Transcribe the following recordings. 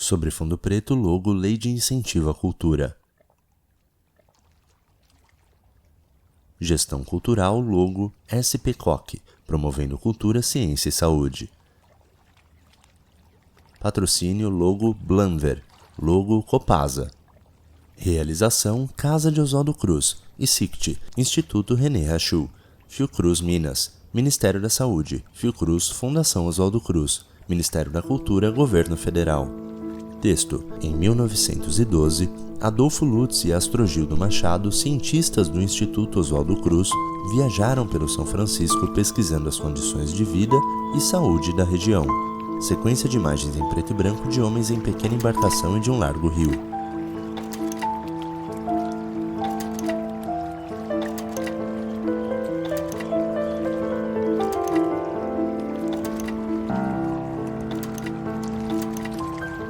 Sobre fundo preto, logo Lei de Incentivo à Cultura. Gestão Cultural, logo SPCOC, promovendo cultura, ciência e saúde. Patrocínio, logo Blanver, logo Copasa. Realização, Casa de Oswaldo Cruz, ICICT, Instituto René Rachou, Fiocruz Minas, Ministério da Saúde, Fiocruz, Fundação Oswaldo Cruz, Ministério da Cultura, Governo Federal. Texto. Em 1912, Adolfo Lutz e Astrogildo Machado, cientistas do Instituto Oswaldo Cruz, viajaram pelo São Francisco pesquisando as condições de vida e saúde da região. Sequência de imagens em preto e branco de homens em pequena embarcação e de um largo rio.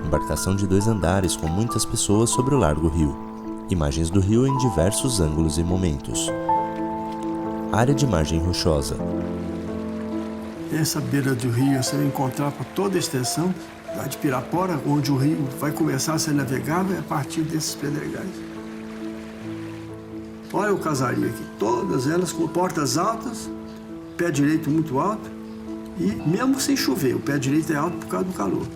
Embarcação de 2 andares com muitas pessoas sobre o largo rio. Imagens do rio em diversos ângulos e momentos. Área de margem rochosa. Essa beira do rio você vai encontrar por toda a extensão lá de Pirapora, onde o rio vai começar a ser navegável a partir desses pedregais. Olha o casario aqui, todas elas com portas altas, pé direito muito alto e mesmo sem chover, o pé direito é alto por causa do calor.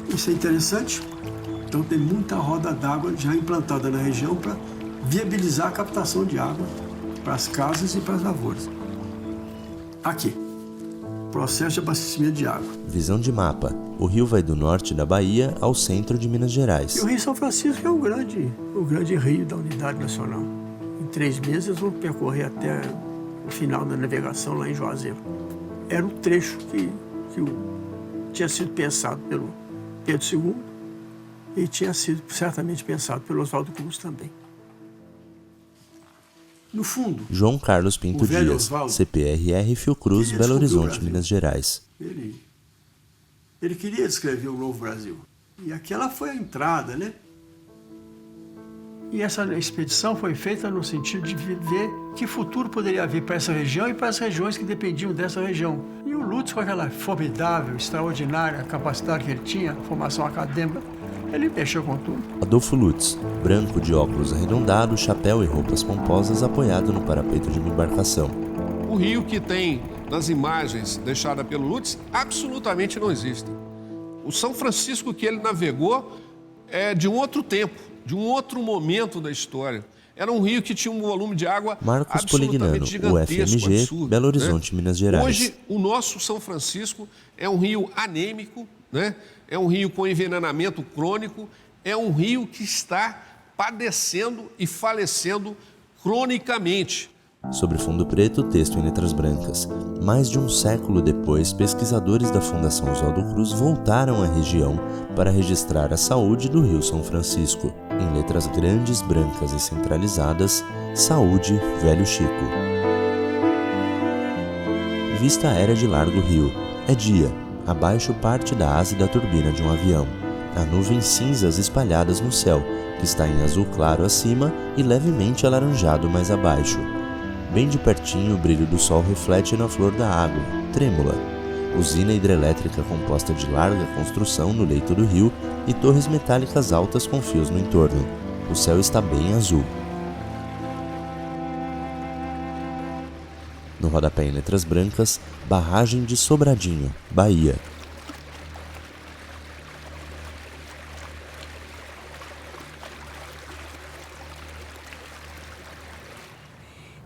Isso é interessante, então tem muita roda d'água já implantada na região para viabilizar a captação de água para as casas e para as lavouras. Aqui, processo de abastecimento de água. Visão de mapa. O rio vai do norte da Bahia ao centro de Minas Gerais. E o Rio São Francisco é o grande rio da unidade nacional. Em 3 meses eles vão percorrer até o final da navegação lá em Juazeiro. Era um trecho que tinha sido pensado pelo Pedro II e tinha sido certamente pensado pelo Oswaldo Cruz também. No fundo, João Carlos Pinto Dias, Osvaldo, CPRR Fiocruz, Belo Horizonte, Minas Gerais. Ele queria descrever o Novo Brasil. E aquela foi a entrada, né? E essa expedição foi feita no sentido de ver que futuro poderia haver para essa região e para as regiões que dependiam dessa região. E o Lutz, com aquela formidável, extraordinária capacidade que ele tinha, formação acadêmica, ele mexeu com tudo. Adolfo Lutz, branco de óculos arredondados, chapéu e roupas pomposas, apoiado no parapeito de uma embarcação. O rio que tem nas imagens deixadas pelo Lutz absolutamente não existe. O São Francisco que ele navegou é de um outro tempo, de um outro momento da história. Era um rio que tinha um volume de água Marcos absolutamente Polignano, gigantesco, UFMG, absurdo, Belo Horizonte, né? Minas Gerais. Hoje, o nosso São Francisco é um rio anêmico, né? É um rio com envenenamento crônico, é um rio que está padecendo e falecendo cronicamente. Sobre fundo preto, texto em letras brancas. Mais de um século depois, pesquisadores da Fundação Oswaldo Cruz voltaram à região para registrar a saúde do Rio São Francisco. Em letras grandes, brancas e centralizadas, Saúde, Velho Chico. Vista aérea de largo rio. É dia. Abaixo parte da asa da turbina de um avião. Há nuvens cinzas espalhadas no céu, que está em azul claro acima e levemente alaranjado mais abaixo. Bem de pertinho, o brilho do sol reflete na flor da água, trêmula. Usina hidrelétrica composta de larga construção no leito do rio e torres metálicas altas com fios no entorno. O céu está bem azul. No rodapé em letras brancas, barragem de Sobradinho, Bahia.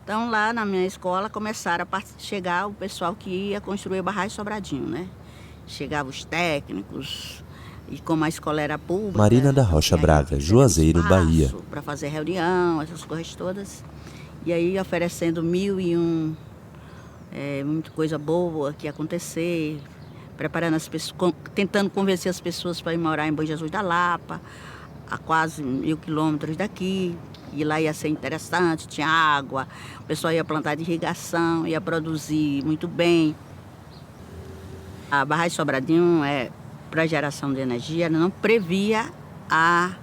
Então, lá na minha escola, começaram a chegar o pessoal que ia construir a barragem Sobradinho, né? Chegavam os técnicos, e como a escola era pública... Marina da Rocha Braga, Juazeiro, Bahia. Para fazer reunião, essas coisas todas. E aí oferecendo 1001, muita coisa boa que ia acontecer, preparando as pessoas, tentando convencer as pessoas para ir morar em Bom Jesus da Lapa, a quase 1000 quilômetros daqui. E lá ia ser interessante, tinha água, o pessoal ia plantar de irrigação, ia produzir muito bem. A barragem Sobradinho, para geração de energia, não previa a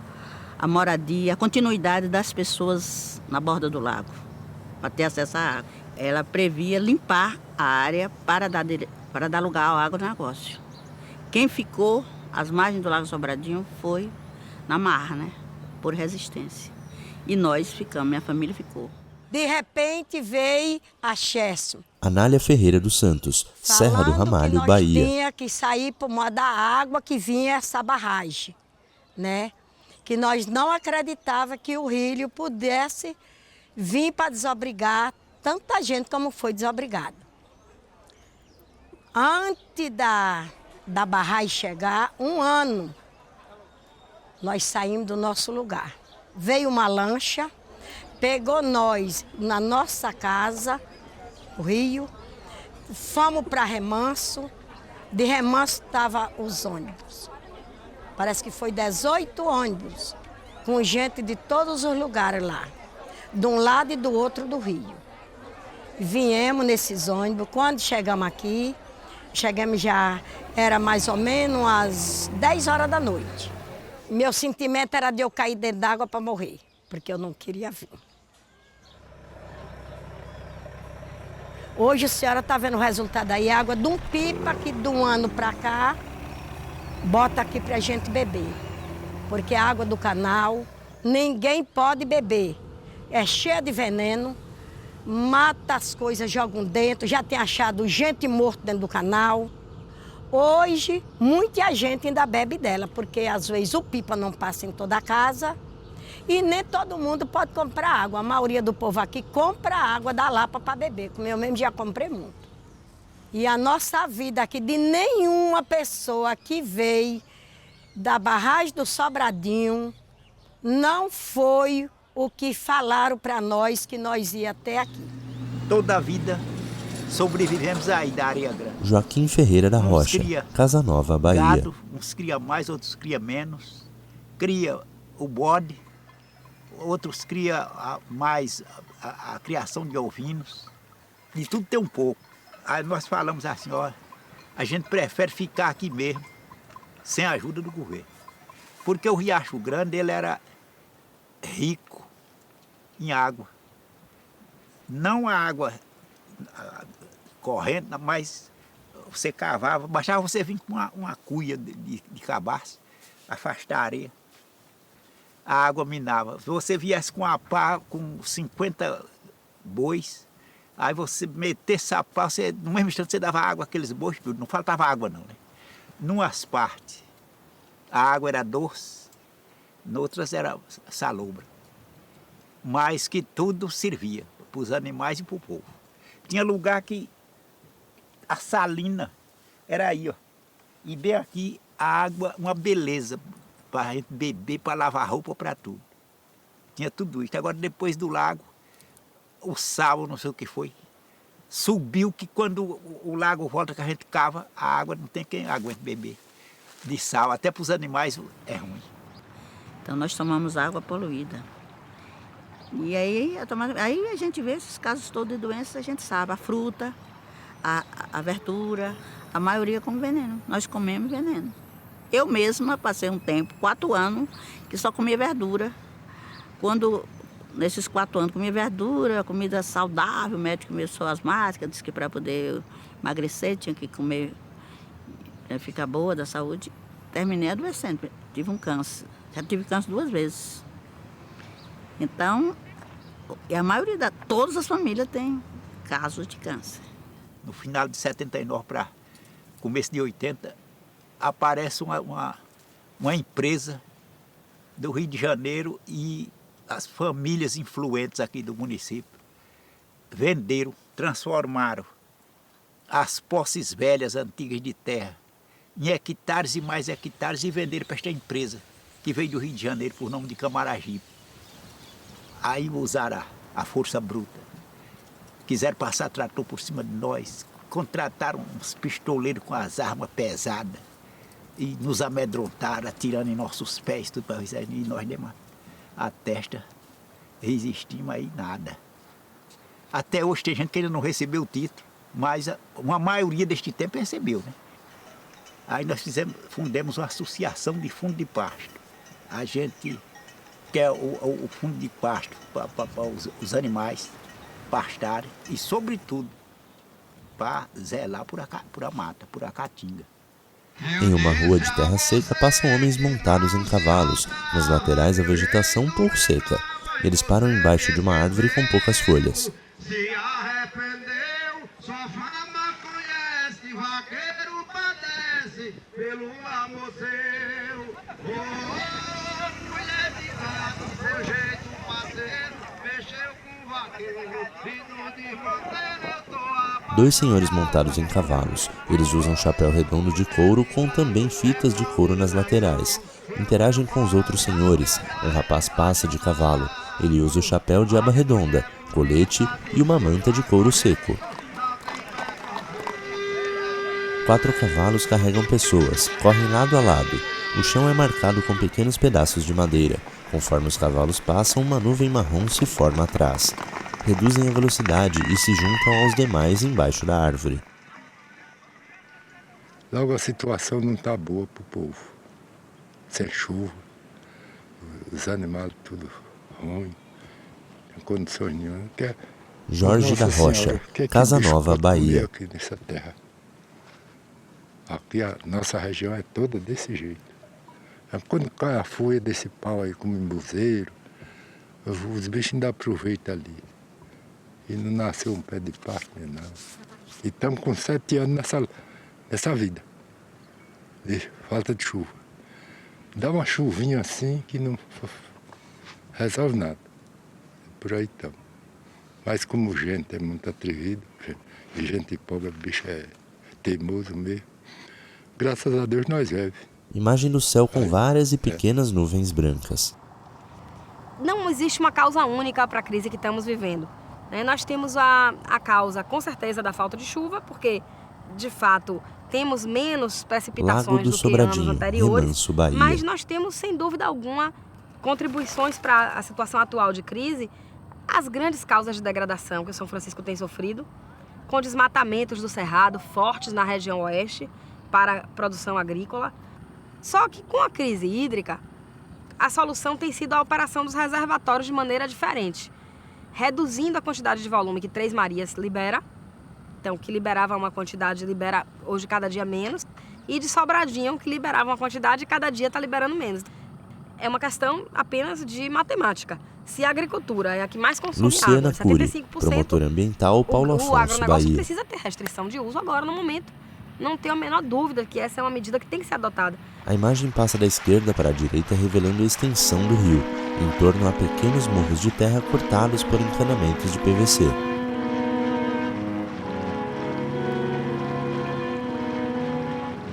moradia, a continuidade das pessoas na borda do lago, para ter acesso à água. Ela previa limpar a área para dar lugar à água do negócio. Quem ficou às margens do Lago Sobradinho foi na marra, né? Por resistência. E nós ficamos, minha família ficou. De repente veio a Chesso. Anália Ferreira dos Santos, Serra do Ramalho, que Bahia. nós tinha que sair por uma da água que vinha essa barragem, né? Que nós não acreditava que o rio pudesse vir para desobrigar tanta gente como foi desobrigada. Antes da barragem chegar, 1 ano, nós saímos do nosso lugar. Veio uma lancha, pegou nós na nossa casa, o rio, fomos para Remanso, de Remanso estavam os ônibus. Parece que foi 18 ônibus, com gente de todos os lugares lá, de um lado e do outro do rio. Viemos nesses ônibus, quando chegamos aqui, já era mais ou menos às 10 horas da noite. Meu sentimento era de eu cair dentro d'água para morrer, porque eu não queria vir. Hoje a senhora está vendo o resultado aí, água de um pipa que de 1 ano para cá, bota aqui para a gente beber. Porque a água do canal, ninguém pode beber. É cheia de veneno, mata as coisas, jogam dentro, já tem achado gente morta dentro do canal. Hoje, muita gente ainda bebe dela, porque às vezes o pipa não passa em toda a casa e nem todo mundo pode comprar água. A maioria do povo aqui compra água da Lapa para beber, como eu mesmo já comprei muito. E a nossa vida aqui, de nenhuma pessoa que veio da barragem do Sobradinho, não foi o que falaram para nós que nós ia até aqui. Toda a vida sobrevivemos aí da Areia Grande. Joaquim Ferreira da Rocha, Casa Nova, Bahia. Gado, uns cria mais, outros cria menos. Cria o bode, outros cria mais a criação de ovinos. De tudo tem um pouco. Aí nós falamos assim, ó, a gente prefere ficar aqui mesmo, sem a ajuda do governo. Porque o Riacho Grande, ele era rico em água. Não a água corrente, mas você cavava, bastava você vir com uma cuia de cabaço, afastar a areia. A água minava. Se você viesse com a pá, com 50 bois, aí você metesse a pá, no mesmo instante você dava água àqueles bois, tudo. Não faltava água não, né? Numas partes, a água era doce, noutras era salobra. Mas que tudo servia para os animais e para o povo. Tinha lugar que a salina era aí, ó. E bem aqui a água, uma beleza para a gente beber, para lavar roupa, para tudo. Tinha tudo isso. Agora depois do lago, o sal, não sei o que foi, subiu que quando o lago volta que a gente cava, a água não tem quem aguente beber. De sal, até para os animais é ruim. Então nós tomamos água poluída. E aí a gente vê esses casos todos de doenças, a gente sabe, a fruta, a verdura, a maioria com veneno. Nós comemos veneno. Eu mesma passei um tempo, 4 anos, que só comia verdura. Nesses 4 anos comia verdura, comida saudável, o médico começou asmática, disse que para poder emagrecer tinha que comer, ficar boa da saúde. Terminei adoecendo, tive um câncer. Já tive câncer 2 vezes. Então, a maioria, todas as famílias têm casos de câncer. No final de 79 para começo de 80, aparece uma empresa do Rio de Janeiro e as famílias influentes aqui do município venderam, transformaram as posses velhas, antigas de terra, em hectares e mais hectares e venderam para esta empresa que veio do Rio de Janeiro por nome de Camaragibe. Aí usaram a força bruta. Quiseram passar trator por cima de nós, contrataram uns pistoleiros com as armas pesadas e nos amedrontaram, atirando em nossos pés, tudo para e nós demos a testa, resistimos aí nada. Até hoje tem gente que ainda não recebeu o título, mas uma maioria deste tempo recebeu, né? Aí nós fundemos uma associação de fundo de pasto. A gente quer o fundo de pasto para os animais pastarem e, sobretudo, para zelar por a mata, por a caatinga. Em uma rua de terra seca passam homens montados em cavalos. Nas laterais a vegetação pouco seca. Eles param embaixo de uma árvore com poucas folhas. Se arrependeu, só fama conhece, vaqueiro padece pelo amor seu. Oh, mulher de gato, seu jeito parceiro, mexeu com o vaqueiro, filho de fronteira, eu tô a... Dois senhores montados em cavalos. Eles usam chapéu redondo de couro com também fitas de couro nas laterais. Interagem com os outros senhores. Um rapaz passa de cavalo. Ele usa o chapéu de aba redonda, colete e uma manta de couro seco. 4 cavalos carregam pessoas, correm lado a lado. O chão é marcado com pequenos pedaços de madeira. Conforme os cavalos passam, uma nuvem marrom se forma atrás. Reduzem a velocidade e se juntam aos demais embaixo da árvore. Logo a situação não está boa para o povo. Sem chuva, os animais tudo ruim, não condições nenhuma. Jorge da Rocha, Casa Nova, Bahia. Aqui nessa terra. Aqui a nossa região é toda desse jeito. Quando cai a folha desse pau aí como embuzeiro, os bichos ainda aproveitam ali. E não nasceu um pé de pasto nem nada. E estamos com 7 anos nessa vida, de falta de chuva. Dá uma chuvinha assim que não resolve nada. Por aí estamos. Mas como gente é muito atrevida, e gente pobre, bicho é teimoso mesmo. Graças a Deus nós vivemos. Imagem do céu com várias e pequenas nuvens brancas. Não existe uma causa única para a crise que estamos vivendo. Nós temos a causa, com certeza, da falta de chuva, porque, de fato, temos menos precipitações do que anos anteriores. Remanso, Bahia. Mas nós temos, sem dúvida alguma, contribuições para a situação atual de crise, as grandes causas de degradação que o São Francisco tem sofrido, com desmatamentos do cerrado fortes na região oeste para a produção agrícola. Só que com a crise hídrica, a solução tem sido a operação dos reservatórios de maneira diferente, reduzindo a quantidade de volume que Três Marias libera, então que liberava uma quantidade, libera hoje cada dia menos, e de Sobradinho, que liberava uma quantidade e cada dia está liberando menos. É uma questão apenas de matemática. Se a agricultura é a que mais consome Luciana água, Cury, 75%, promotora ambiental, Paulo o Afonso, agronegócio Bahia. precisa ter restrição de uso agora, no momento. Não tenho a menor dúvida que essa é uma medida que tem que ser adotada. A imagem passa da esquerda para a direita, revelando a extensão do rio. Em torno há pequenos morros de terra cortados por encanamentos de PVC.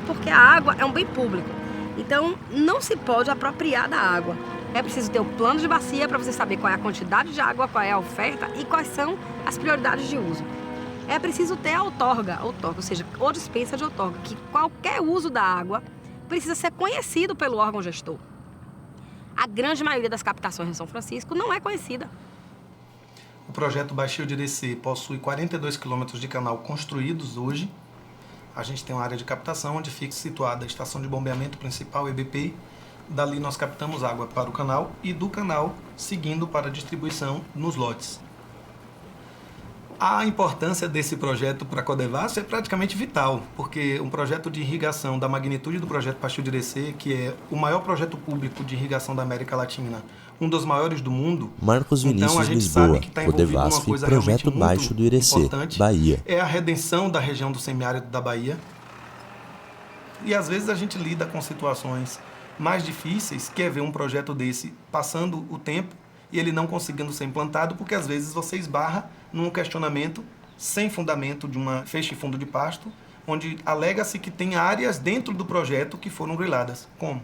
Porque a água é um bem público. Então, não se pode apropriar da água. É preciso ter o plano de bacia para você saber qual é a quantidade de água, qual é a oferta e quais são as prioridades de uso. É preciso ter a outorga, ou seja, ou dispensa de outorga, que qualquer uso da água precisa ser conhecido pelo órgão gestor. A grande maioria das captações em São Francisco não é conhecida. O projeto Baixio de Irecê possui 42 quilômetros de canal construídos hoje. A gente tem uma área de captação onde fica situada a estação de bombeamento principal, EBP. Dali nós captamos água para o canal e do canal seguindo para a distribuição nos lotes. A importância desse projeto para a Codevasf é praticamente vital, porque um projeto de irrigação da magnitude do projeto Baixio de Irecê, que é o maior projeto público de irrigação da América Latina, um dos maiores do mundo. Marcos Vinícius, então a gente Lisboa, sabe que está envolvido uma Codevasf, coisa projeto realmente Baixo muito do Irecê, importante, Bahia. é a redenção da região do semiárido da Bahia. E às vezes a gente lida com situações mais difíceis, que é ver um projeto desse passando o tempo e ele não conseguindo ser implantado, porque às vezes você esbarra num questionamento sem fundamento de uma feixe fundo de pasto, onde alega-se que tem áreas dentro do projeto que foram griladas. Como?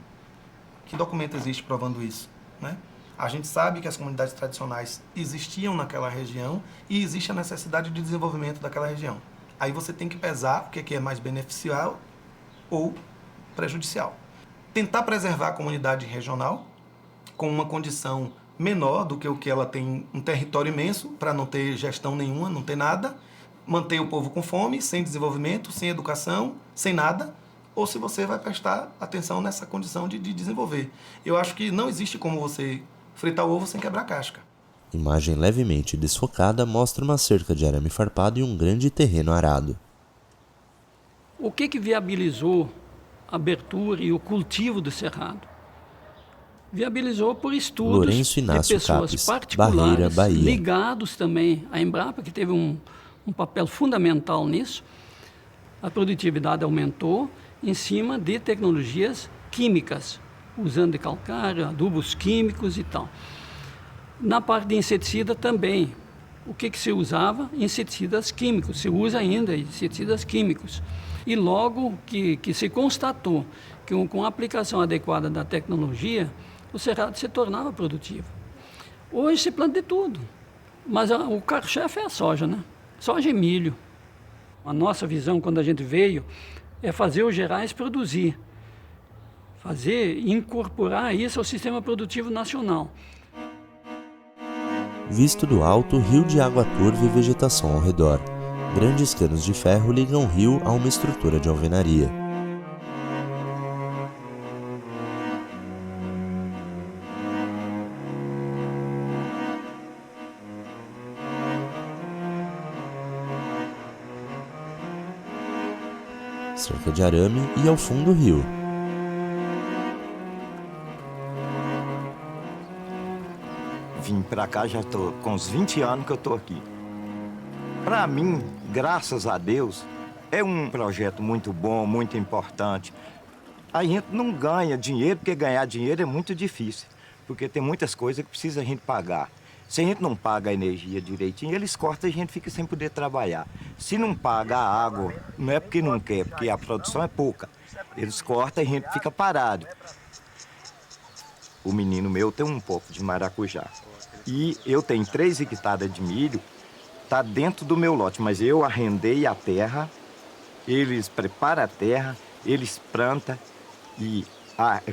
Que documento existe provando isso? Né? A gente sabe que as comunidades tradicionais existiam naquela região e existe a necessidade de desenvolvimento daquela região. Aí você tem que pesar o que é mais beneficial ou prejudicial. Tentar preservar a comunidade regional com uma condição menor do que o que ela tem, um território imenso, para não ter gestão nenhuma, não ter nada, manter o povo com fome, sem desenvolvimento, sem educação, sem nada, ou se você vai prestar atenção nessa condição de desenvolver. Eu acho que não existe como você fritar o ovo sem quebrar a casca. Imagem levemente desfocada mostra uma cerca de arame farpado e um grande terreno arado. O que viabilizou abertura e o cultivo do cerrado. Viabilizou por estudos Lourenço Inácio de pessoas Capes, particulares, Barreira, Bahia. ligados também à Embrapa, que teve um papel fundamental nisso. A produtividade aumentou em cima de tecnologias químicas, usando de calcário, adubos químicos e tal. Na parte de inseticida também. O que se usava? Inseticidas químicos. Se usa ainda inseticidas químicos. E logo que se constatou que com a aplicação adequada da tecnologia, o cerrado se tornava produtivo. Hoje se planta de tudo, mas o carro-chefe é a soja, né? Soja e milho. A nossa visão, quando a gente veio, é fazer os Gerais produzir. Incorporar isso ao sistema produtivo nacional. Visto do alto, rio de água turva e vegetação ao redor. Grandes canos de ferro ligam o rio a uma estrutura de alvenaria. Cerca de arame e ao fundo o rio. Vim pra cá, já tô com uns 20 anos que eu tô aqui. Pra mim, graças a Deus, é um projeto muito bom, muito importante. A gente não ganha dinheiro, porque ganhar dinheiro é muito difícil. Porque tem muitas coisas que precisa a gente pagar. Se a gente não paga a energia direitinho, eles cortam e a gente fica sem poder trabalhar. Se não paga a água, não é porque não quer, porque a produção é pouca. Eles cortam e a gente fica parado. O menino meu tem um pouco de maracujá. E eu tenho 3 hectares de milho, tá dentro do meu lote, mas eu arrendei a terra, eles preparam a terra, eles plantam e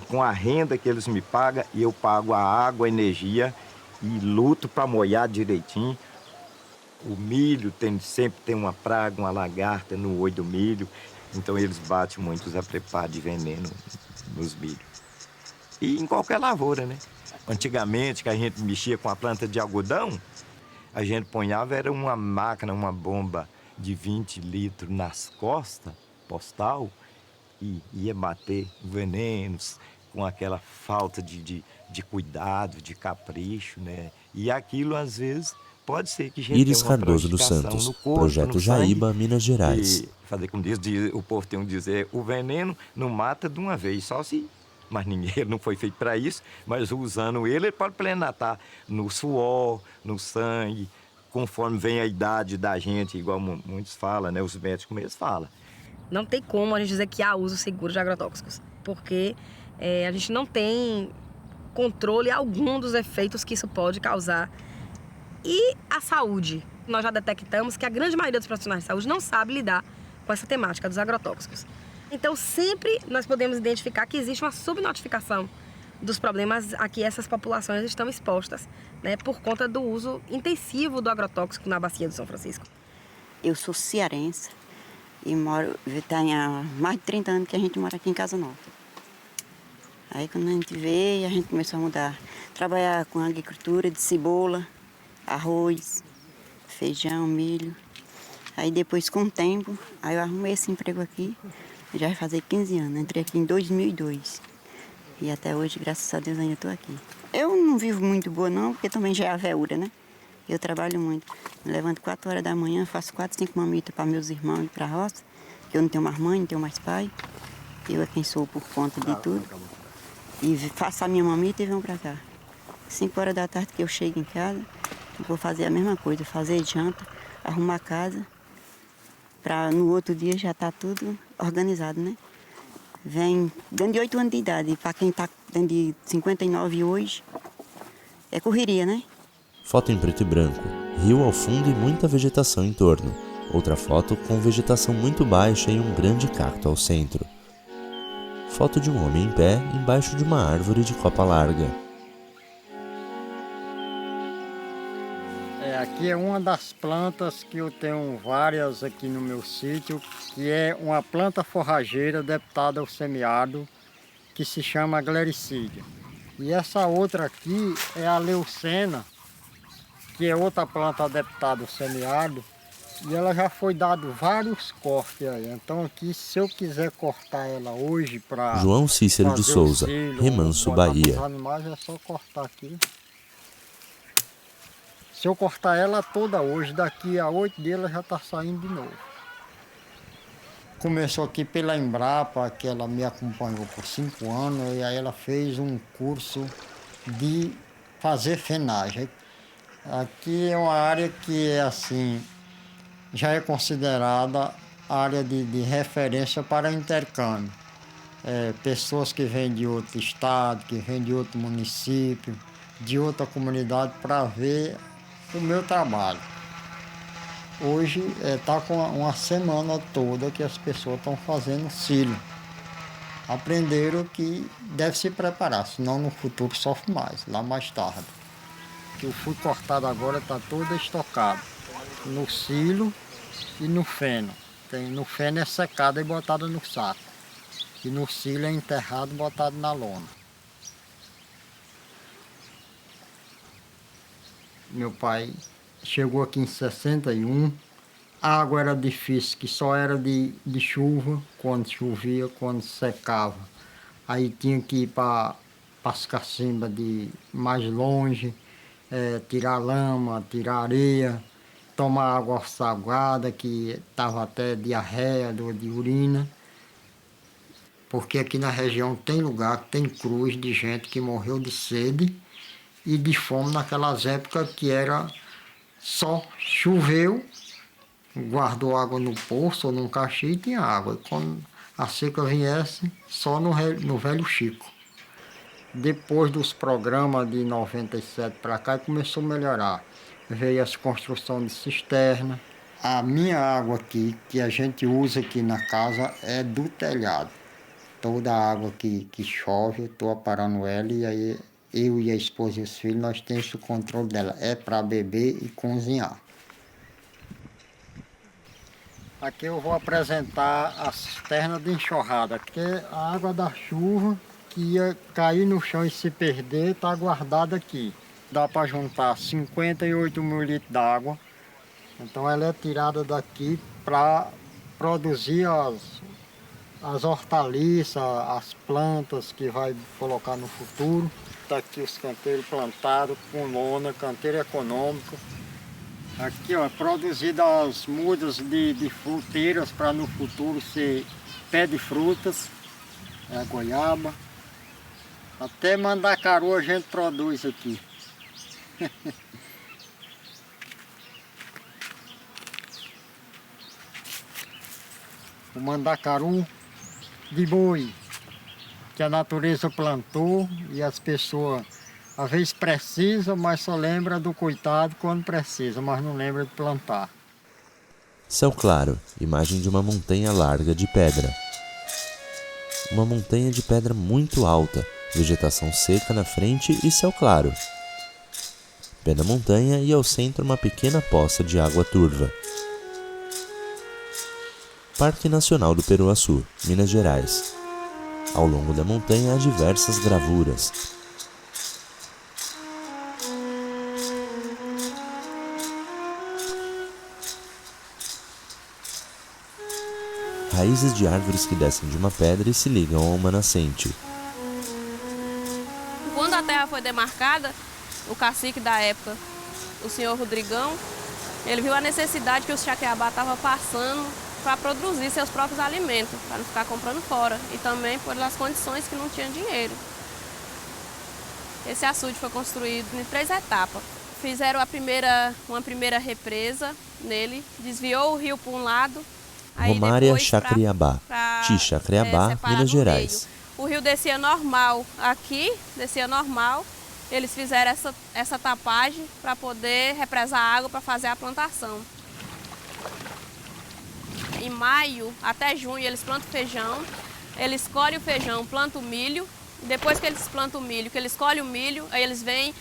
com a renda que eles me pagam, eu pago a água, a energia e luto para molhar direitinho. O milho sempre tem uma praga, uma lagarta no olho do milho, então eles batem muitos a preparo de veneno nos milhos. E em qualquer lavoura, né? Antigamente, que a gente mexia com a planta de algodão, a gente ponhava, era uma máquina, uma bomba de 20 litros nas costas, postal, e ia bater venenos com aquela falta de cuidado, de capricho, né? E aquilo, às vezes, pode ser que a gente Iris tenha uma Cardoso dos prejudicação Santos, no corpo, Projeto no sangue. Jaíba, Minas Gerais. E fazer como diz, o povo tem um dizer, o veneno não mata de uma vez, só se... Mas ninguém não foi feito para isso, mas usando ele pode plenatar no suor, no sangue, conforme vem a idade da gente, igual muitos falam, né? Os médicos mesmo falam. Não tem como a gente dizer que há uso seguro de agrotóxicos, porque a gente não tem controle algum dos efeitos que isso pode causar. E a saúde? Nós já detectamos que a grande maioria dos profissionais de saúde não sabe lidar com essa temática dos agrotóxicos. Então, sempre nós podemos identificar que existe uma subnotificação dos problemas a que essas populações estão expostas, né, por conta do uso intensivo do agrotóxico na bacia do São Francisco. Eu sou cearense e tem há mais de 30 anos que a gente mora aqui em Casa Nova. Aí, quando a gente veio, a gente começou a mudar, trabalhar com agricultura de cebola, arroz, feijão, milho. Aí, depois, com o tempo, aí eu arrumei esse emprego aqui. Já vai fazer 15 anos, entrei aqui em 2002 e até hoje, graças a Deus, ainda estou aqui. Eu não vivo muito boa não, porque também já é a veúra, né? Eu trabalho muito, me levanto 4 horas da manhã, faço 4, 5 mamitas para meus irmãos e para a roça, que eu não tenho mais mãe, não tenho mais pai, eu é quem sou por conta de tudo. E faço a minha mamita e venho para cá. 5 horas da tarde que eu chego em casa, eu vou fazer a mesma coisa, fazer janta, arrumar a casa, para no outro dia já tá tudo organizado, né? Vem dentro de 8 anos de idade, para quem tá dentro de 59 hoje, é correria, né? Foto em preto e branco, rio ao fundo e muita vegetação em torno. Outra foto com vegetação muito baixa e um grande cacto ao centro. Foto de um homem em pé embaixo de uma árvore de copa larga. Aqui é uma das plantas que eu tenho várias aqui no meu sítio, que é uma planta forrageira adaptada ao semiárido, que se chama Glericídia. E essa outra aqui é a leucena, que é outra planta adaptada ao semiárido, E ela já foi dado vários cortes aí. Então aqui, se eu quiser cortar ela hoje para João Cícero de Souza, Remanso, Bahia. Os animais é só cortar aqui. Se eu cortar ela toda hoje, daqui a 8 dias ela já está saindo de novo. Começou aqui pela Embrapa, que ela me acompanhou por 5 anos, e aí ela fez um curso de fazer fenagem. Aqui é uma área que é assim, já é considerada área de referência para intercâmbio. Pessoas que vêm de outro estado, que vêm de outro município, de outra comunidade para ver o meu trabalho. Hoje está com uma semana toda que as pessoas estão fazendo silo. Aprenderam que deve se preparar, senão no futuro sofre mais, lá mais tarde. Que eu fui cortado agora está todo estocado, no silo e no feno. No feno é secado e botado no saco. E no silo é enterrado e botado na lona. Meu pai chegou aqui em 61. A água era difícil, que só era de chuva, quando chovia, quando secava. Aí tinha que ir para as cacimbas de mais longe, tirar lama, tirar areia, tomar água salgada, que estava até diarreia, dor de urina. Porque aqui na região tem lugar, tem cruz de gente que morreu de sede e de fome naquelas épocas que era só choveu, guardou água no poço ou num caixinho e tinha água. E quando a seca viesse, só no Velho Chico. Depois dos programas de 97 para cá, começou a melhorar. Veio as construções de cisterna. A minha água aqui, que a gente usa aqui na casa, é do telhado. Toda a água que chove, eu estou aparando ela e aí eu e a esposa e os filhos, nós temos o controle dela. É para beber e cozinhar. Aqui eu vou apresentar a cisterna de enxurrada, que é a água da chuva que ia cair no chão e se perder, está guardada aqui. Dá para juntar 58 mil litros d'água. Então ela é tirada daqui para produzir as hortaliças, as plantas que vai colocar no futuro. Está aqui os canteiros plantados com lona, canteiro econômico. Aqui, ó, produzidas as mudas de fruteiras para no futuro ser pé de frutas, goiaba. Até mandacaru a gente produz aqui. O mandacaru de boi, que a natureza plantou e as pessoas às vezes precisam, mas só lembra do coitado quando precisa, mas não lembra de plantar. Céu claro, imagem de uma montanha larga de pedra. Uma montanha de pedra muito alta, vegetação seca na frente e céu claro. Pé da montanha e ao centro uma pequena poça de água turva. Parque Nacional do Peruaçu, Minas Gerais. Ao longo da montanha há diversas gravuras. Raízes de árvores que descem de uma pedra e se ligam a uma nascente. Quando a terra foi demarcada, o cacique da época, o senhor Rodrigão, ele viu a necessidade que os Chaquiabá estavam passando para produzir seus próprios alimentos, para não ficar comprando fora, e também pelas condições que não tinham dinheiro. Esse açude foi construído em 3 etapas. Fizeram uma primeira represa nele, desviou o rio para um lado. Romária Chacriabá, Chacriabá, Minas Gerais. O rio descia normal aqui, descia normal. Eles fizeram essa tapagem para poder represar água para fazer a plantação. Em maio até junho eles plantam feijão, eles colhem o feijão, plantam o milho. Depois que eles plantam o milho, que eles colhem o milho, aí eles vêm,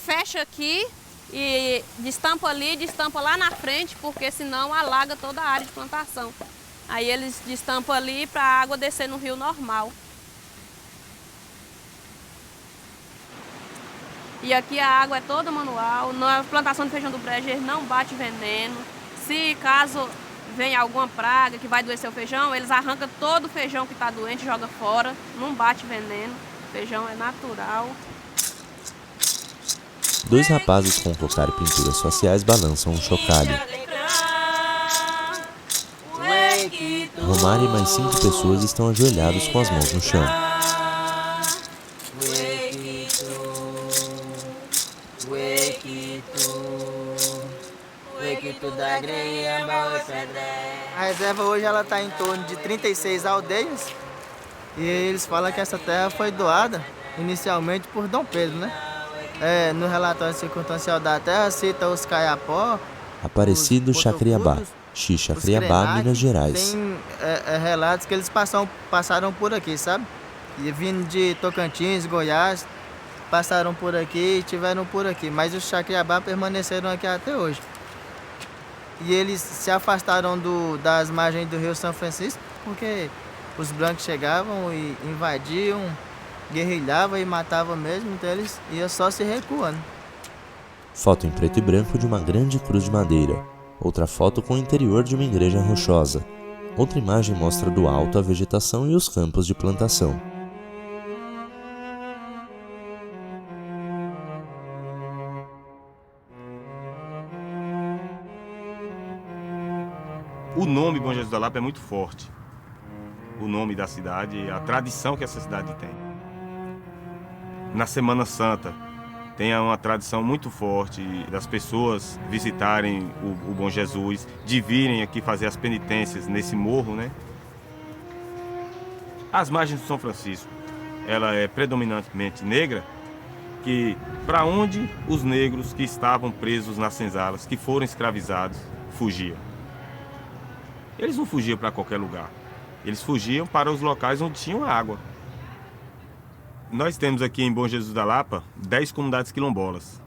fecha aqui e destampa ali, destampa lá na frente, porque senão alaga toda a área de plantação. Aí eles destampam ali para a água descer no rio normal. E aqui a água é toda manual, na plantação de feijão do brejo eles não bate veneno, Se caso venha alguma praga que vai adoecer o feijão, eles arrancam todo o feijão que está doente e joga fora, não bate veneno, o feijão é natural. 2 rapazes com cocar e pinturas faciais balançam um chocalho. Romário e mais 5 pessoas estão ajoelhados com as mãos no chão. A reserva hoje ela está em torno de 36 aldeias e eles falam que essa terra foi doada inicialmente por Dom Pedro, né? No relatório circunstancial da terra cita os Caiapó, Aparecido Chacriabá, Xixacriabá, Minas Gerais. Tem relatos que eles passaram por aqui, sabe? E vindo de Tocantins, Goiás, passaram por aqui e tiveram por aqui. Mas os Chacriabá permaneceram aqui até hoje. E eles se afastaram das margens do Rio São Francisco porque os brancos chegavam e invadiam, guerrilhavam e matavam mesmo, então eles iam só se recuando. Foto em preto e branco de uma grande cruz de madeira. Outra foto com o interior de uma igreja rochosa. Outra imagem mostra do alto a vegetação e os campos de plantação. O nome Bom Jesus da Lapa é muito forte. O nome da cidade e a tradição que essa cidade tem. Na Semana Santa tem uma tradição muito forte das pessoas visitarem o Bom Jesus, de virem aqui fazer as penitências nesse morro, né? As margens do São Francisco, ela é predominantemente negra, que para onde os negros que estavam presos nas senzalas, que foram escravizados, fugiam. Eles não fugiam para qualquer lugar. Eles fugiam para os locais onde tinham água. Nós temos aqui em Bom Jesus da Lapa 10 comunidades quilombolas,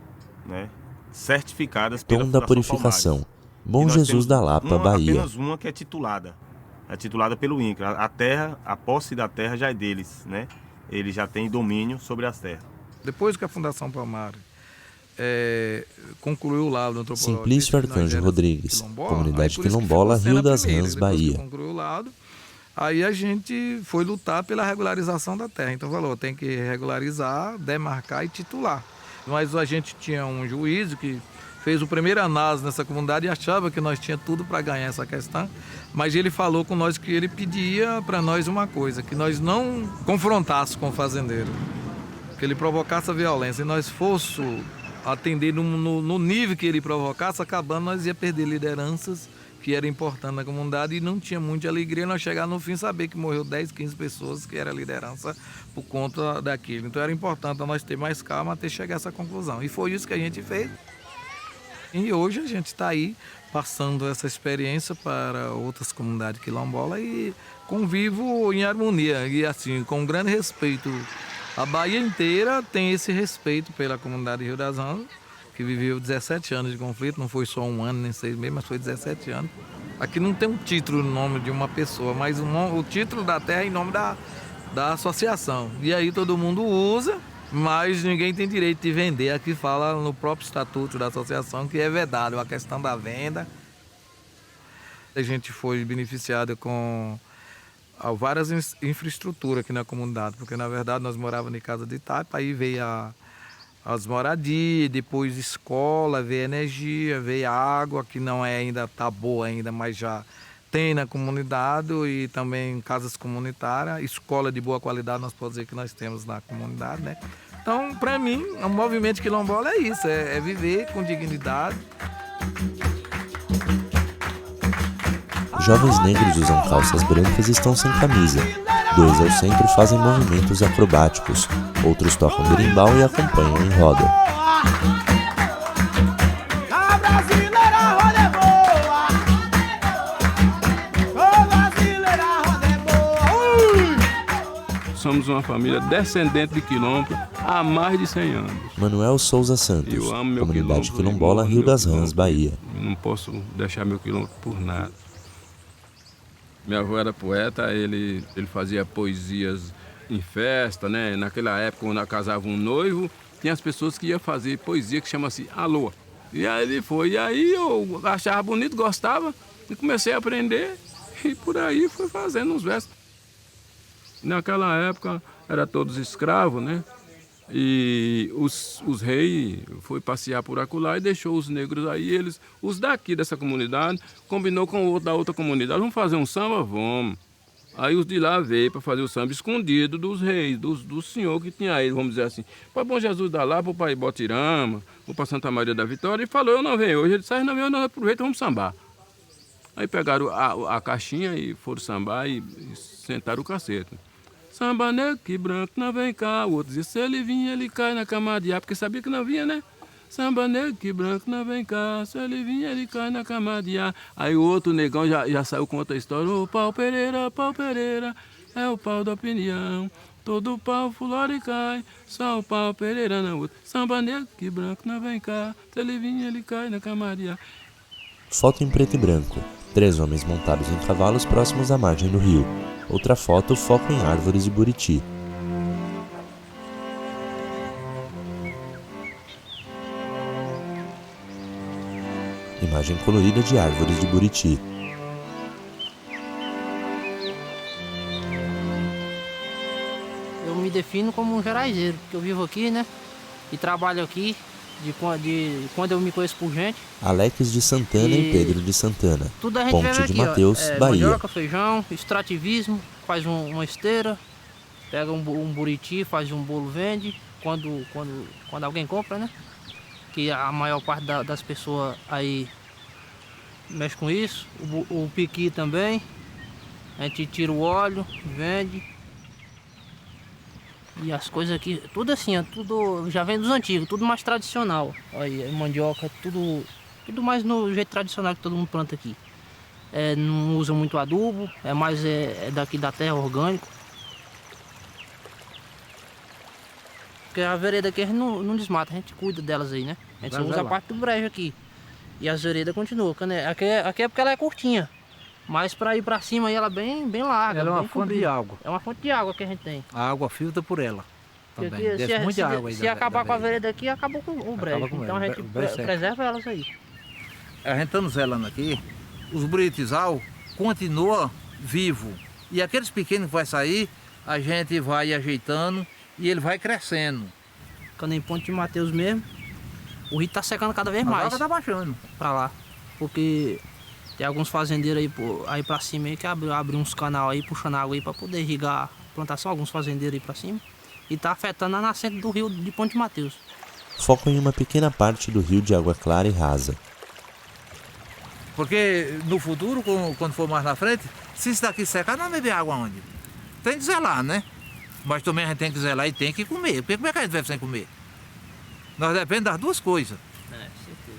né, certificadas pela Tom da Purificação, Bom Jesus da Lapa, Bahia. Apenas uma que é titulada pelo INCRA. A terra, a posse da terra já é deles, né? Eles já têm domínio sobre as terras. Depois que a Fundação Palmares concluiu o laudo antropológico... Simplício Arcanjo Rodrigues, Comunidade Quilombola, Rio das Rãs, Bahia. Concluiu o laudo, aí a gente foi lutar pela regularização da terra. Então falou, tem que regularizar, demarcar e titular. Mas a gente tinha um juiz que fez o primeiro análise nessa comunidade e achava que nós tínhamos tudo para ganhar essa questão. Mas ele falou com nós que ele pedia para nós uma coisa, que nós não confrontássemos com o fazendeiro, que ele provocasse a violência e nós fôssemos atender no nível que ele provocasse, acabando nós ia perder lideranças que era importante na comunidade e não tinha muita alegria nós chegar no fim e saber que morreu 10, 15 pessoas que era liderança por conta daquilo. Então era importante nós ter mais calma até chegar a essa conclusão. E foi isso que a gente fez. E hoje a gente está aí passando essa experiência para outras comunidades quilombolas e convivo em harmonia e assim, com grande respeito. A Bahia inteira tem esse respeito pela comunidade Rio das Rãs, que viveu 17 anos de conflito, não foi só um ano nem 6 meses, mas foi 17 anos. Aqui não tem um título no nome de uma pessoa, mas o título da terra é em nome da associação. E aí todo mundo usa, mas ninguém tem direito de vender. Aqui fala no próprio estatuto da associação que é vedado a questão da venda. A gente foi beneficiado com várias infraestruturas aqui na comunidade, porque na verdade nós morávamos em casa de taipa, aí veio as moradias, depois escola, veio energia, veio água, que não é ainda tá boa ainda, mas já tem na comunidade, e também casas comunitárias, escola de boa qualidade, nós podemos dizer que nós temos na comunidade, né? Então, para mim, o movimento quilombola é isso, é viver com dignidade. Jovens negros usam calças brancas e estão sem camisa. 2 ao centro fazem movimentos acrobáticos. Outros tocam berimbau e acompanham em roda. A brasileira roda é boa. Ô brasileira roda é boa. Somos uma família descendente de quilombo há mais de 100 anos. Manuel Souza Santos, Comunidade Quilombola, Rio das Rãs, Bahia. Não posso deixar meu quilombo por nada. Meu avô era poeta, ele fazia poesias em festa, né? Naquela época, quando casava um noivo, tinha as pessoas que iam fazer poesia que chama-se alô. E aí ele foi. E aí eu achava bonito, gostava, e comecei a aprender, e por aí fui fazendo uns versos. Naquela época era todos escravos, né? E os reis foi passear por acolá e deixou os negros aí, eles, os daqui dessa comunidade, combinou com o outro da outra comunidade, vamos fazer um samba? Vamos. Aí os de lá veio para fazer o samba escondido dos reis, do senhor que tinha aí, vamos dizer assim. Para Bom Jesus da lá, para Ibotirama, para Santa Maria da Vitória, e falou, eu não venho hoje. Ele disse, não venho, não, aproveita, vamos sambar. Aí pegaram a caixinha e foram sambar e sentaram o cacete. Samba negro que branco não vem cá, o outro dizia, se ele vinha, ele cai na cama de ar, porque sabia que não vinha, né? Samba negro que branco não vem cá, se ele vinha, ele cai na cama de ar. Aí o outro negão já saiu com outra história, o pau Pereira, é o pau da opinião. Todo pau fulora e cai, só o pau Pereira não outro. Samba negro que branco não vem cá, se ele vinha, ele cai na cama de ar. Foto em preto e branco. 3 homens montados em cavalos próximos à margem do rio. Outra foto foca em árvores de Buriti. Imagem colorida de árvores de Buriti. Eu me defino como um geraizeiro, porque eu vivo aqui, né? E trabalho aqui, de quando eu me conheço por gente. Alex de Santana e Pedro de Santana. Tudo a gente Ponte vê de aqui, Mateus, Bahia. Mandioca, feijão, extrativismo, faz uma esteira, pega um buriti, faz um bolo, vende. Quando alguém compra, né? Que a maior parte das pessoas aí mexe com isso. O piqui também. A gente tira o óleo, vende. E as coisas aqui, tudo assim, tudo já vem dos antigos, tudo mais tradicional. Olha, mandioca, tudo mais no jeito tradicional que todo mundo planta aqui. Não usa muito adubo, é daqui da terra, orgânico. Porque a vereda aqui a gente não desmata, a gente cuida delas aí, né? A gente só usa a parte do brejo aqui. E as veredas continuam. Aqui é porque ela é curtinha. Mas para ir para cima aí ela é bem larga. Ela é uma bem fonte comprida. de água. É uma fonte de água que a gente tem. A água filtra por ela também. Porque Desce muita água aí se acabar com a vereda aqui, acabou com o brejo. Então a gente preserva elas aí. A gente estando zelando aqui, os buritizal continuam vivos. E aqueles pequenos que vai sair, a gente vai ajeitando e ele vai crescendo. Quando em Ponte de Mateus mesmo, o rio está secando cada vez mais. A água está baixando. Para lá. Porque tem alguns fazendeiros aí para cima aí que abriu uns canal aí, puxando água aí para poder irrigar a plantação, alguns fazendeiros aí para cima. E está afetando a nascente do rio de Ponte de Mateus. Foco em uma pequena parte do rio de água clara e rasa. Porque no futuro, quando for mais na frente, se isso daqui secar, não vai beber água onde? Tem que zelar, né? Mas também a gente tem que zelar e tem que comer. Porque como é que a gente vive sem comer? Nós dependemos das duas coisas. Certeza.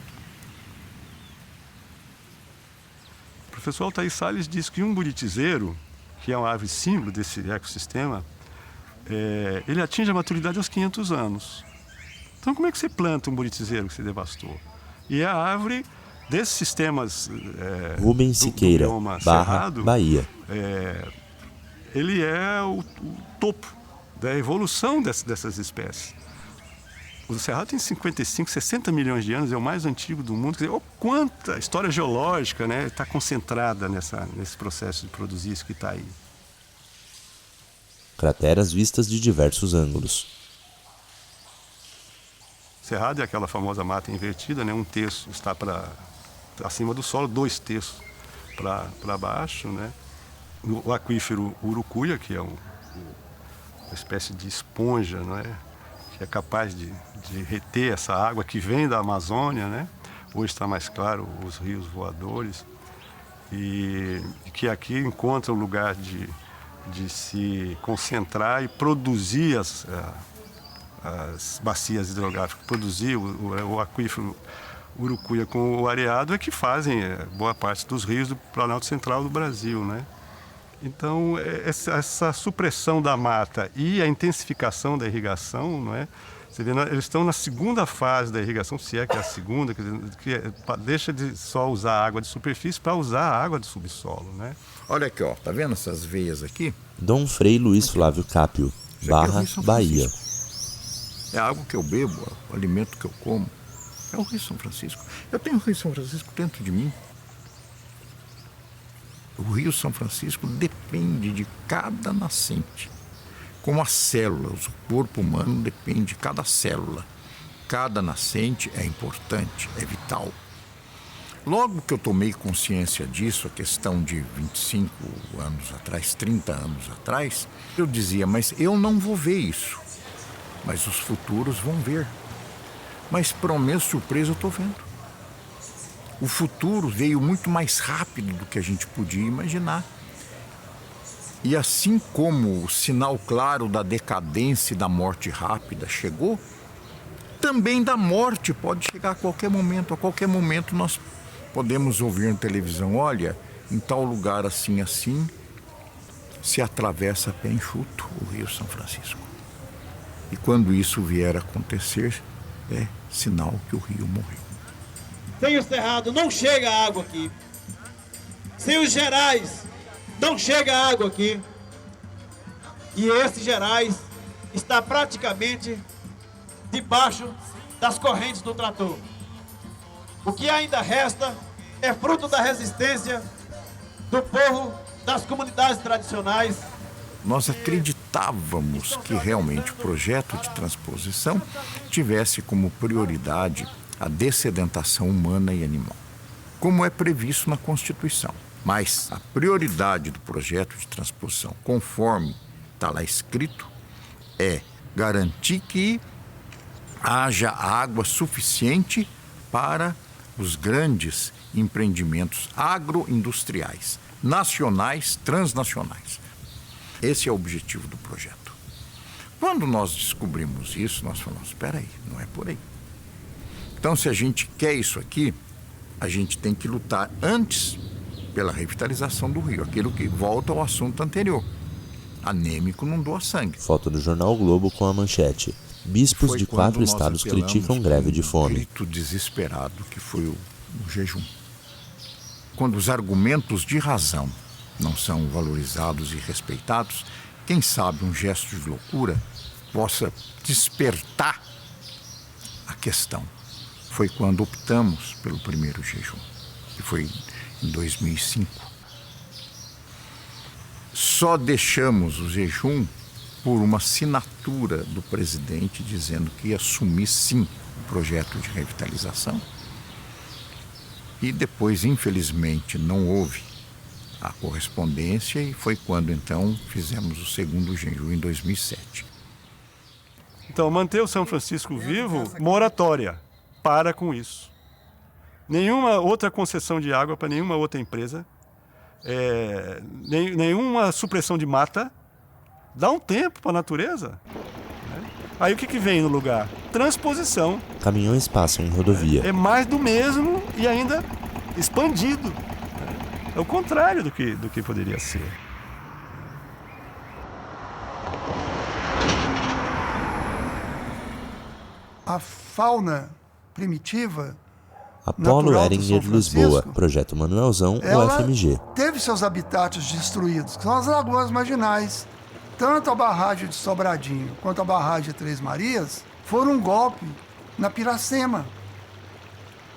O professor Altair Salles diz que um buritizeiro, que é uma ave símbolo desse ecossistema, ele atinge a maturidade aos 500 anos. Então como é que você planta um buritizeiro que você devastou? E a árvore desses sistemas Rubens Siqueira, Barra, cerrado, Bahia. Ele é o topo da evolução dessas espécies. O Cerrado tem 55, 60 milhões de anos, é o mais antigo do mundo. Quer dizer, quanta história geológica está concentrada nesse processo de produzir isso que está aí. Crateras vistas de diversos ângulos. Cerrado é aquela famosa mata invertida, né? Um terço está acima do solo, 2 terços para baixo, né? O aquífero Urucuia, que é uma espécie de esponja, não é? Que é capaz de reter essa água que vem da Amazônia, né? Hoje está mais claro os rios voadores, e que aqui encontra o lugar de se concentrar e produzir as bacias hidrográficas, produzir o aquífero Urucuia com o areado é que fazem boa parte dos rios do Planalto Central do Brasil, né? Então, essa supressão da mata e a intensificação da irrigação, não é? Você vê, eles estão na segunda fase da irrigação, se é que é a segunda, quer dizer, que deixa de só usar a água de superfície para usar a água do subsolo, né? Olha aqui, ó, tá vendo essas veias aqui? Dom Frei Luiz Flávio Cápio, Barra, Bahia. É a água que eu bebo, o alimento que eu como. É o Rio São Francisco. Eu tenho o Rio São Francisco dentro de mim. O Rio São Francisco depende de cada nascente. Como as células, o corpo humano depende de cada célula. Cada nascente é importante, é vital. Logo que eu tomei consciência disso, a questão de 25 anos atrás, 30 anos atrás, eu dizia, mas eu não vou ver isso. Mas os futuros vão ver. Mas para minha surpresa eu estou vendo. O futuro veio muito mais rápido do que a gente podia imaginar. E assim como o sinal claro da decadência e da morte rápida chegou, também da morte pode chegar a qualquer momento. A qualquer momento nós podemos ouvir na televisão, olha, em tal lugar assim, assim, se atravessa a pé enxuto o Rio São Francisco. E quando isso vier a acontecer, é sinal que o rio morreu. Sem o Cerrado não chega água aqui. Sem os Gerais não chega água aqui. E esse Gerais está praticamente debaixo das correntes do trator. O que ainda resta é fruto da resistência do povo das comunidades tradicionais. Nós acreditávamos que realmente o projeto de transposição tivesse como prioridade a dessedentação humana e animal, como é previsto na Constituição. Mas a prioridade do projeto de transposição, conforme está lá escrito, é garantir que haja água suficiente para os grandes empreendimentos agroindustriais, nacionais, transnacionais. Esse é o objetivo do projeto. Quando nós descobrimos isso, nós falamos, espera aí, não é por aí. Então, se a gente quer isso aqui, a gente tem que lutar antes pela revitalização do rio, aquilo que volta ao assunto anterior. Anêmico não doa sangue. Foto do jornal o Globo com a manchete. Bispos de 4 estados criticam greve de fome. Um grito desesperado que foi o jejum. Quando os argumentos de razão não são valorizados e respeitados, quem sabe um gesto de loucura possa despertar a questão. Foi quando optamos pelo primeiro jejum, que foi em 2005. Só deixamos o jejum por uma assinatura do presidente dizendo que ia assumir sim o projeto de revitalização. E depois, infelizmente, não houve a correspondência e foi quando então fizemos o segundo jejum em 2007. Então, manter o São Francisco vivo, moratória. Para com isso. Nenhuma outra concessão de água para nenhuma outra empresa, nenhuma supressão de mata, dá um tempo para a natureza. Né? Aí o que vem no lugar? Transposição. Caminhões passam em rodovia. É mais do mesmo e ainda expandido. É o contrário do que poderia ser. A fauna primitiva, Apolo Eringer Lisboa, Projeto Manuelzão, UFMG. Teve seus habitats destruídos, que são as lagoas marginais. Tanto a barragem de Sobradinho quanto a barragem de Três Marias foram um golpe na Piracema.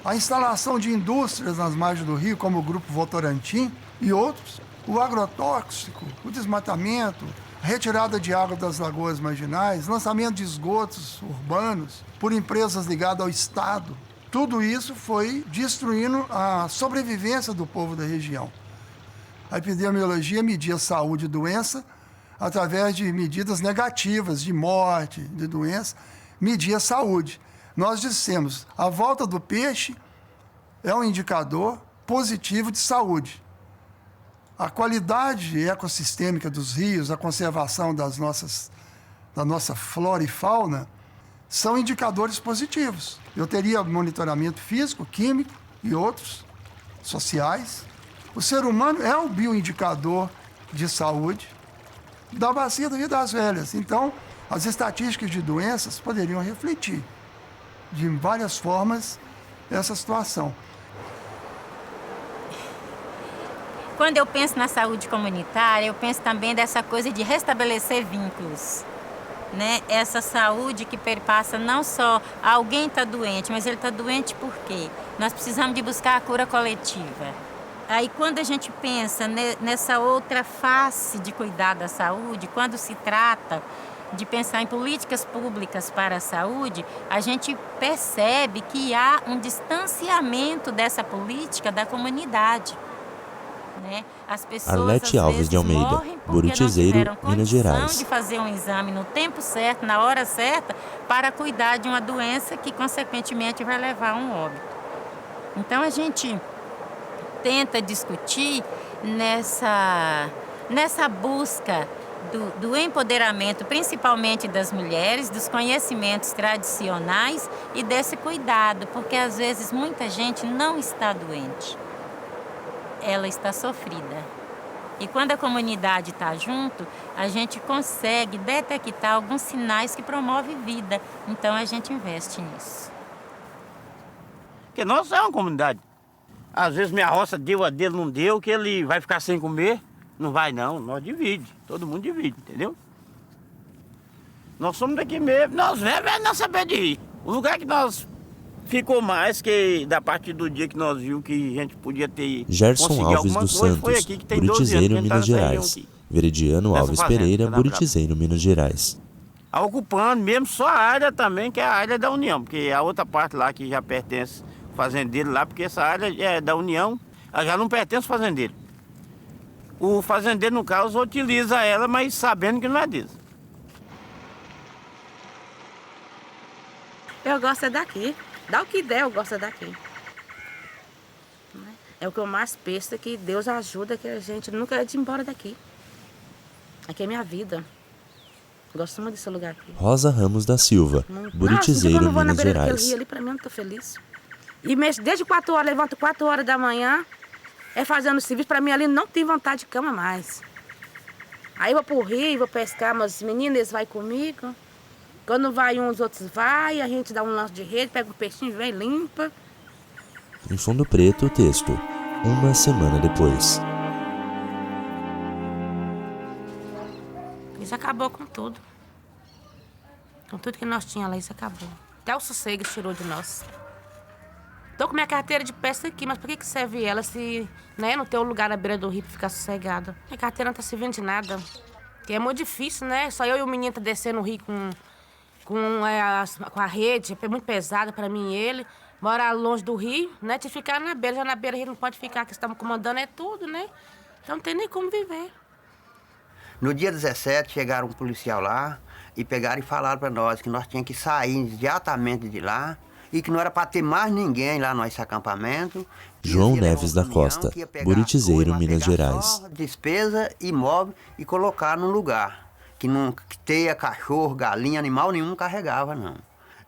A instalação de indústrias nas margens do rio, como o Grupo Votorantim e outros, o agrotóxico, o desmatamento, a retirada de água das lagoas marginais, lançamento de esgotos urbanos por empresas ligadas ao Estado. Tudo isso foi destruindo a sobrevivência do povo da região. A epidemiologia media saúde e doença através de medidas negativas, de morte, de doença, media saúde. Nós dissemos, a volta do peixe é um indicador positivo de saúde. A qualidade ecossistêmica dos rios, a conservação da nossa flora e fauna, são indicadores positivos. Eu teria monitoramento físico, químico e outros, sociais. O ser humano é o bioindicador de saúde da bacia do Rio das Velhas. Então, as estatísticas de doenças poderiam refletir de várias formas essa situação. Quando eu penso na saúde comunitária, eu penso também dessa coisa de restabelecer vínculos. né, essa saúde que perpassa não só alguém está doente, mas ele está doente por quê? Nós precisamos de buscar a cura coletiva. Aí quando a gente pensa nessa outra face de cuidar da saúde, quando se trata de pensar em políticas públicas para a saúde, a gente percebe que há um distanciamento dessa política da comunidade. Né? As pessoas, Arlete às Alves vezes, de Almeida, morrem porque Buritizeiro, não tiveram Minas condição Gerais. de fazer um exame no tempo certo, na hora certa, para cuidar de uma doença que, consequentemente, vai levar a um óbito. Então, a gente tenta discutir nessa busca do empoderamento, principalmente das mulheres, dos conhecimentos tradicionais e desse cuidado, porque, às vezes, muita gente não está doente. Ela está sofrida. E quando a comunidade está junto, a gente consegue detectar alguns sinais que promovem vida. Então a gente investe nisso. Porque nós é uma comunidade. Às vezes minha roça deu, a dele não deu, que ele vai ficar sem comer. Não vai não, nós divide. Todo mundo divide, entendeu? Nós somos daqui mesmo, nós vemos não saber de ir. O lugar que nós ficou mais que da partir do dia que nós vimos que a gente podia ter Gerson Alves dos Santos, Buritizeiro, Minas Gerais. Veridiano Alves Pereira, Buritizeiro, Minas Gerais. Ocupando mesmo só a área também, que é a área da União, porque a outra parte lá que já pertence ao fazendeiro lá, porque essa área é da União, ela já não pertence ao fazendeiro. O fazendeiro, no caso, utiliza ela, mas sabendo que não é deles. Eu gosto é daqui. Dá o que der, eu gosto daqui. É o que eu mais penso, é que Deus ajuda, que a gente nunca é de ir embora daqui. Aqui é minha vida. Gosto muito desse lugar aqui. Rosa Ramos da Silva, Buritizeiro, eu vou Minas na beira Gerais. daquele rio ali, pra mim, eu não tô feliz. E desde 4 horas, levanto 4 horas da manhã, fazendo serviço, pra mim ali não tem vontade de cama mais. Aí eu vou pro rio, vou pescar, mas meninos, eles vão comigo. Quando vai um, os outros vai, a gente dá um lance de rede, pega um peixinho, vem, limpa. Em fundo preto, o texto. Uma semana depois. Isso acabou com tudo. Com tudo que nós tínhamos lá, isso acabou. Até o sossego tirou de nós. Tô com minha carteira de pesca aqui, mas por que serve ela se não tem um lugar na beira do rio pra ficar sossegado? Minha carteira não tá servindo de nada. Porque é muito difícil, né? Só eu e o menino tá descendo o rio com a rede, é muito pesada para mim e ele. Mora longe do rio, né? De ficar na beira, já na beira a gente não pode ficar, que estamos comandando é tudo, né? Então não tem nem como viver. No dia 17, chegaram um policial lá e pegaram e falaram para nós que nós tínhamos que sair imediatamente de lá e que não era para ter mais ninguém lá no nosso acampamento. João Neves da Costa, Buritizeiro, Minas Gerais. Só despesa, imóvel e colocar num lugar. Que não teia, cachorro, galinha, animal nenhum carregava, não.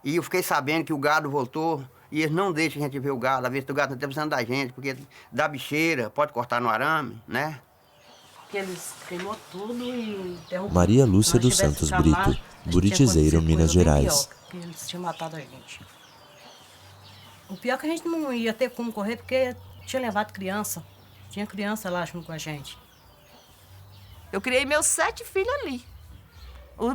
E eu fiquei sabendo que o gado voltou e eles não deixam a gente ver o gado. Às vezes o gado não está precisando da gente, porque dá bicheira, pode cortar no arame, né? Porque eles queimou tudo e derrubou. Maria Lúcia dos Santos Brito, Buritizeiro, Minas Gerais. Que eles tinham matado a gente. O pior é que a gente não ia ter como correr, porque tinha levado criança. Tinha criança lá junto com a gente. Eu criei meus 7 filhos ali.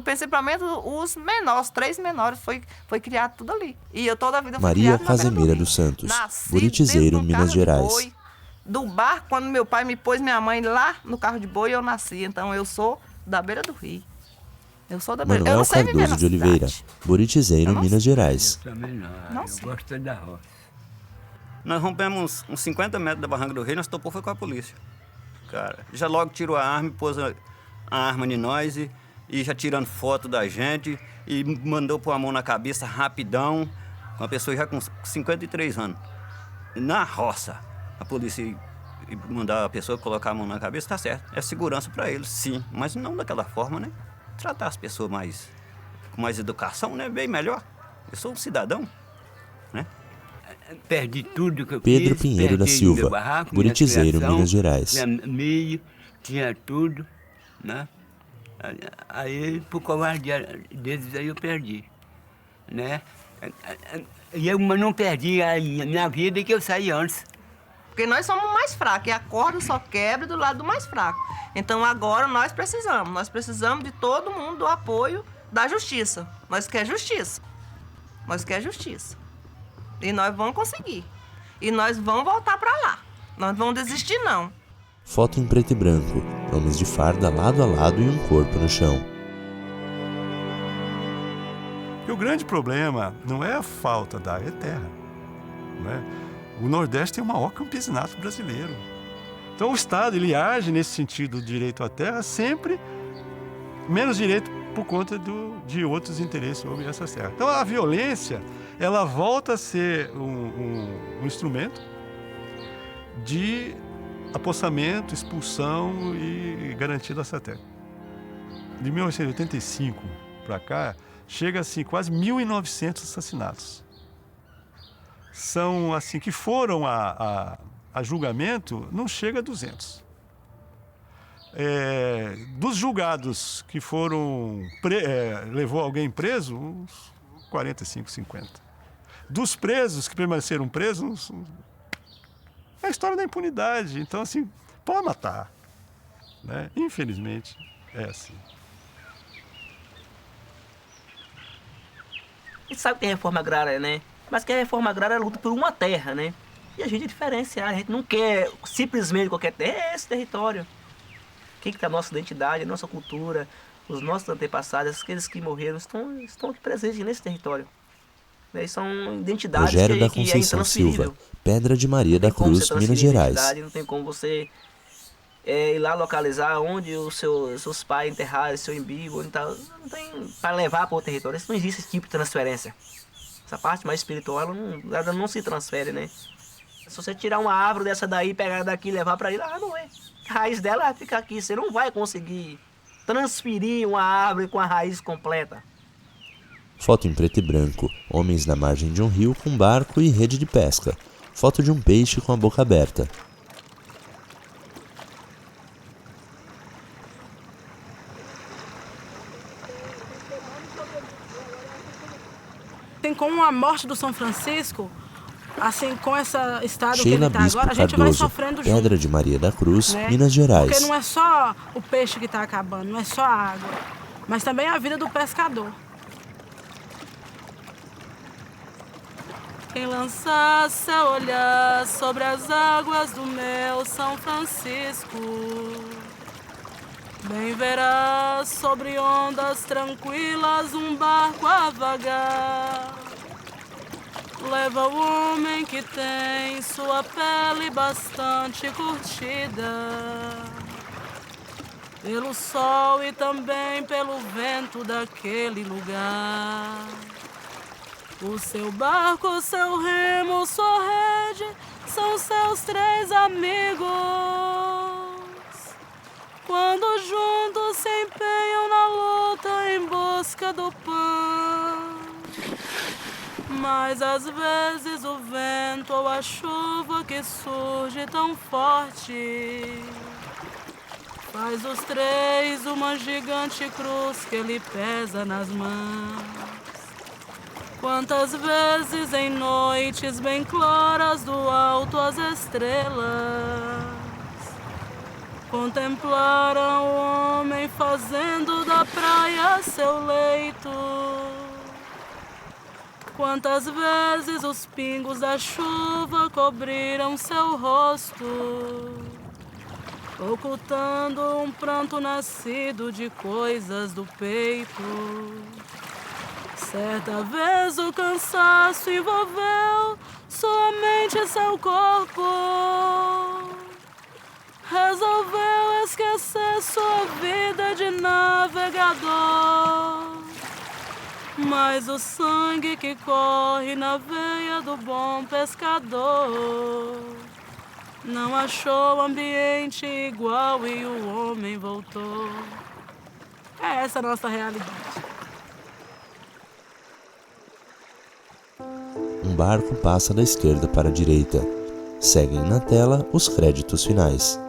Principalmente os menores, 3 menores, foi criado tudo ali. E eu toda a vida fui Maria criada Casemira dos Santos, Buritizeiro, Minas Gerais. Boi, do barco, quando meu pai me pôs minha mãe lá no carro de boi, eu nasci. Então eu sou da beira do rio. Eu sou da beira. Eu não sei viver Cardoso na de Oliveira, Buritizeiro, Minas Gerais. Eu também não, eu gosto da roça. Nós rompemos uns 50 metros da Barranca do Rei, nós topou foi com a polícia. Cara, já logo tirou a arma e pôs a arma em nós e já tirando foto da gente e mandou pôr a mão na cabeça rapidão, uma pessoa já com 53 anos. Na roça, a polícia mandar a pessoa colocar a mão na cabeça, tá certo. É segurança para eles, sim, mas não daquela forma, né? Tratar as pessoas com mais educação, né? Bem melhor. Eu sou um cidadão, né? Perdi tudo que eu Pedro fiz, Pinheiro da perdi Silva, meu barraco, Buritizeiro, minha criação, Minas Gerais. Tinha milho, tinha tudo, né? Aí, por covardia deles, aí eu perdi, né? E eu não perdi a minha vida que eu saí antes. Porque nós somos mais fracos e a corda só quebra do lado do mais fraco. Então agora nós precisamos de todo mundo, do apoio da justiça. Nós quer justiça. Nós quer justiça. E nós vamos conseguir. E nós vamos voltar para lá. Nós não vamos desistir, não. Foto em preto e branco. Homens de farda lado a lado e um corpo no chão. E o grande problema não é a falta da área, é terra. Não é? O Nordeste tem o maior campesinato brasileiro. Então o Estado ele age nesse sentido do direito à terra sempre menos direito por conta de outros interesses sobre essas terras. Então a violência ela volta a ser um instrumento de apossamento, expulsão e garantia dessa terra. De 1985 para cá, chega assim quase 1.900 assassinatos. São assim que foram a julgamento, não chega a 200. Dos julgados que foram levou alguém preso, uns 45, 50. Dos presos que permaneceram presos, é a história da impunidade. Então, assim, pode matar. Né? Infelizmente, é assim. A gente sabe que tem reforma agrária, né? Mas que a reforma agrária luta por uma terra, né? E a gente é diferenciado, a gente não quer simplesmente qualquer terra, é esse território. O que está a nossa identidade, a nossa cultura, os nossos antepassados, aqueles que morreram, estão aqui presentes nesse território. Eles são identidades Rogério da que é Conceição intransferível. Silva, Pedra de Maria da Cruz, Minas Gerais. Não tem como você ir lá localizar onde os seus pais enterraram, seu umbigo, não tem para levar para o território. Isso não existe esse tipo de transferência. Essa parte mais espiritual, ela não se transfere, né? Se você tirar uma árvore dessa daí, pegar daqui e levar para aí, ela vai morrer. A raiz dela vai ficar aqui. Você não vai conseguir transferir uma árvore com a raiz completa. Foto em preto e branco. Homens na margem de um rio com barco e rede de pesca. Foto de um peixe com a boca aberta. Tem como a morte do São Francisco, assim, com esse estado que Sheila ele está Bispo agora, a gente vai Cardoso, sofrendo junto. Pedra de Maria da Cruz, né? Minas Gerais. Porque não é só o peixe que está acabando, não é só a água, mas também a vida do pescador. Quem lança seu olhar sobre as águas do meu São Francisco, bem verá sobre ondas tranquilas um barco a vagar. Leva o homem que tem sua pele bastante curtida pelo sol e também pelo vento daquele lugar. O seu barco, seu remo, sua rede são seus três amigos. Quando juntos se empenham na luta em busca do pão. Mas às vezes o vento ou a chuva que surge tão forte faz os três uma gigante cruz que ele pesa nas mãos. Quantas vezes em noites bem claras do alto as estrelas contemplaram o homem fazendo da praia seu leito. Quantas vezes os pingos da chuva cobriram seu rosto, ocultando um pranto nascido de coisas do peito. Certa vez o cansaço envolveu sua mente e seu corpo. Resolveu esquecer sua vida de navegador. Mas o sangue que corre na veia do bom pescador não achou ambiente igual e o homem voltou. É essa a nossa realidade. Um barco passa da esquerda para a direita. Seguem na tela os créditos finais.